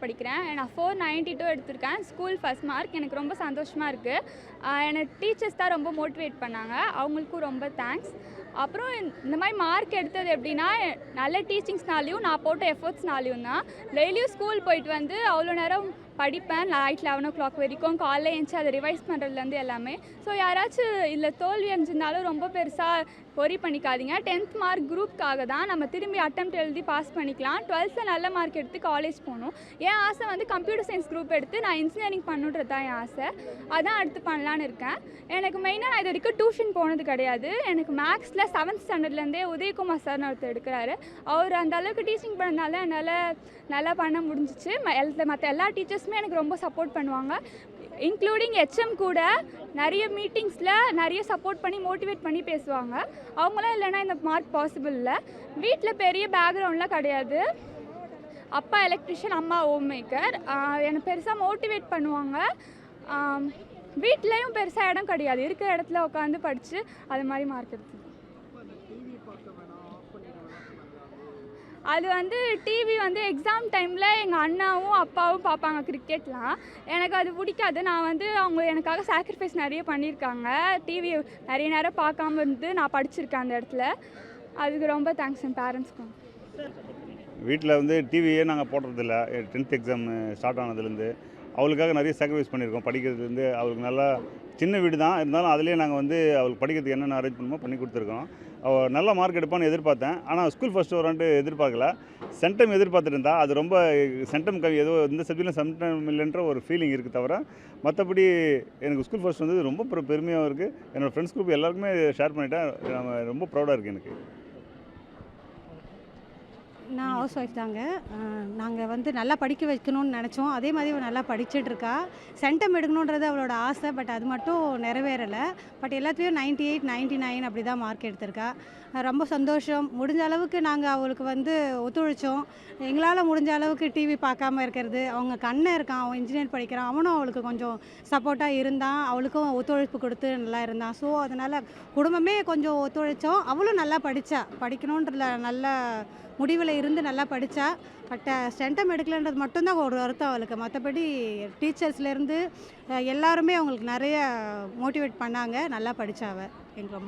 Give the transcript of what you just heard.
படிக்கிறேன். நான் 492 எடுத்திருக்கேன். School first mark. எனக்கு ரொம்ப சந்தோஷமாக இருக்குது. எனக்கு டீச்சர்ஸ் தான் ரொம்ப மோட்டிவேட் பண்ணாங்க. அவங்களுக்கும் ரொம்ப தேங்க்ஸ். அப்புறம் இந்த மாதிரி மார்க் எடுத்தது எப்படின்னா, நல்ல டீச்சிங்ஸ்னாலையும் நான் போட்ட எஃபர்ட்ஸ்னாலையும் தான். டெய்லியும் ஸ்கூல் போயிட்டு வந்து அவ்வளோ நேரம் படிப்பேன். நைட் 11 o'clock வரைக்கும். காலைல எழுந்துச்சி அதை ரிவைஸ் பண்ணுறதுலேருந்து எல்லாமே. ஸோ யாராச்சும் இதில் தோல்வி அடைஞ்சிருந்தாலும் ரொம்ப பெருசாக ஒரி பண்ணிக்காதீங்க. 10th மார்க் குரூப்காக தான். நம்ம திரும்பி அட்டெம்ப்ட் எழுதி பாஸ் பண்ணிக்கலாம். 12th நல்ல மார்க் எடுத்து காலேஜ் போகணும். என் ஆசை வந்து கம்ப்யூட்டர் சயின்ஸ் குரூப் எடுத்து நான் இன்ஜினியரிங் பண்ணுறது தான் என் ஆசை. அதான் அடுத்து பண்ணலான்னு இருக்கேன். எனக்கு மெயினாக நான் இது வரைக்கும் டியூஷன் போனது கிடையாது. எனக்கு மேக்ஸில் 7th ஸ்டாண்டர்ட்லேருந்தே உதயகுமார் சார்னு ஒருத்தர் எடுக்கிறாரு. அவர் அந்த அளவுக்கு டீச்சிங் பண்ணனால என்னால் நல்லா பண்ண முடிஞ்சிச்சு. மற்ற எல்லா டீச்சர்ஸுமே எனக்கு ரொம்ப சப்போர்ட் பண்ணுவாங்க. இன்க்ளூடிங் ஹெச்எம் கூட நிறைய மீட்டிங்ஸில் நிறைய சப்போர்ட் பண்ணி மோட்டிவேட் பண்ணி பேசுவாங்க. அவங்களாம் இல்லைன்னா இந்த மார்க் பாசிபிள் இல்லை. வீட்டில் பெரிய பேக்ரவுண்ட்லாம் கிடையாது. அப்பா எலக்ட்ரிஷியன், அம்மா ஹோம் மேக்கர். என்னை பெருசாக மோட்டிவேட் பண்ணுவாங்க. வீட்லேயும் பெருசாக இடம் கிடையாது. இருக்கிற இடத்துல உட்காந்து படித்து அது மாதிரி மார்க் எடுத்து அது வந்து டிவி வந்து எக்ஸாம் டைமில் எங்கள் அண்ணாவும் அப்பாவும் பார்ப்பாங்க கிரிக்கெட்லாம். எனக்கு அது பிடிக்காது. நான் வந்து அவங்க எனக்காக சாக்ரிஃபைஸ் நிறைய பண்ணியிருக்காங்க. டிவி நிறைய நேரம் பார்க்காம இருந்து நான் படிச்சிருக்கேன் அந்த இடத்துல. அதுக்கு ரொம்ப தேங்க்ஸ் என் பேரண்ட்ஸ்க்கும். வீட்டில் வந்து டிவியே நாங்கள் போடுறதில்ல. 10th எக்ஸாம் ஸ்டார்ட் ஆனதுலேருந்து அவளுக்காக நிறைய சாக்ரிஃபைஸ் பண்ணியிருக்கோம். படிக்கிறதுலேருந்து அவளுக்கு நல்லா சின்ன வீடு தான் இருந்தாலும் அதுலேயே நாங்கள் வந்து அவளுக்கு படிக்கிறதுக்கு என்னென்ன அரேஞ்ச் பண்ணுமோ பண்ணி கொடுத்துருக்கோம். அவள் நல்ல மார்க் எடுப்பான்னு எதிர்பார்த்தேன். ஆனால் ஸ்கூல் ஃபஸ்ட்டு வரான்ட்டு எதிர்பார்க்கல. சென்டம் எதிர்பார்த்துட்டு இருந்தா. அது ரொம்ப சென்டம் ஏதோ இந்த சப்ஜெக்டில் சென்டம் இல்லைன்ற ஒரு ஃபீலிங் இருக்குது. தவிர மற்றபடி எனக்கு ஸ்கூல் ஃபஸ்ட் வந்தது ரொம்ப பெருமையாகவும் இருக்குது. என்னோடய ஃப்ரெண்ட்ஸ் குரூப் எல்லாருக்குமே ஷேர் பண்ணிட்டேன். ரொம்ப ப்ரௌடாக இருக்குது எனக்கு. நான் ஹவுஸ் ஒய்ஃப் தாங்க. நாங்கள் வந்து நல்லா படிக்க வைக்கணும்னு நினச்சோம். அதே மாதிரி அவள் நல்லா படிச்சுட்ருக்கா. சென்டம் எடுக்கணுன்றது அவளோட ஆசை. பட் அது மட்டும் நிறைவேறலை. பட் எல்லாத்துலேயும் 98, 99 அப்படி தான் மார்க் எடுத்திருக்கா. ரொம்ப சந்தோஷம். முடிஞ்ச அளவுக்கு நாங்கள் அவளுக்கு வந்து ஒத்துழைச்சோம். எங்களால் முடிஞ்ச அளவுக்கு டிவி பார்க்காம இருக்கிறது. அவங்க கண்ணை இருக்கான், அவன் இன்ஜினியர் படிக்கிறான். அவனும் அவளுக்கு கொஞ்சம் சப்போர்ட்டாக இருந்தான். அவளுக்கும் ஒத்துழைப்பு கொடுத்து நல்லா இருந்தான். ஸோ அதனால் குடும்பமே கொஞ்சம் ஒத்துழைச்சோம். அவளும் நல்லா படித்தா. படிக்கணுன்றதுல நல்ல முடிவில் இருந்து நல்லா படித்தா. பட் சென்டம் எடுக்கலன்றது மட்டும்தான் ஒரு வருத்தம் அவளுக்கு. மற்றபடி டீச்சர்ஸ்லேருந்து எல்லாருமே அவங்களுக்கு நிறைய மோட்டிவேட் பண்ணாங்க. நல்லா படித்தா அவள். எங்களுக்கு ரொம்ப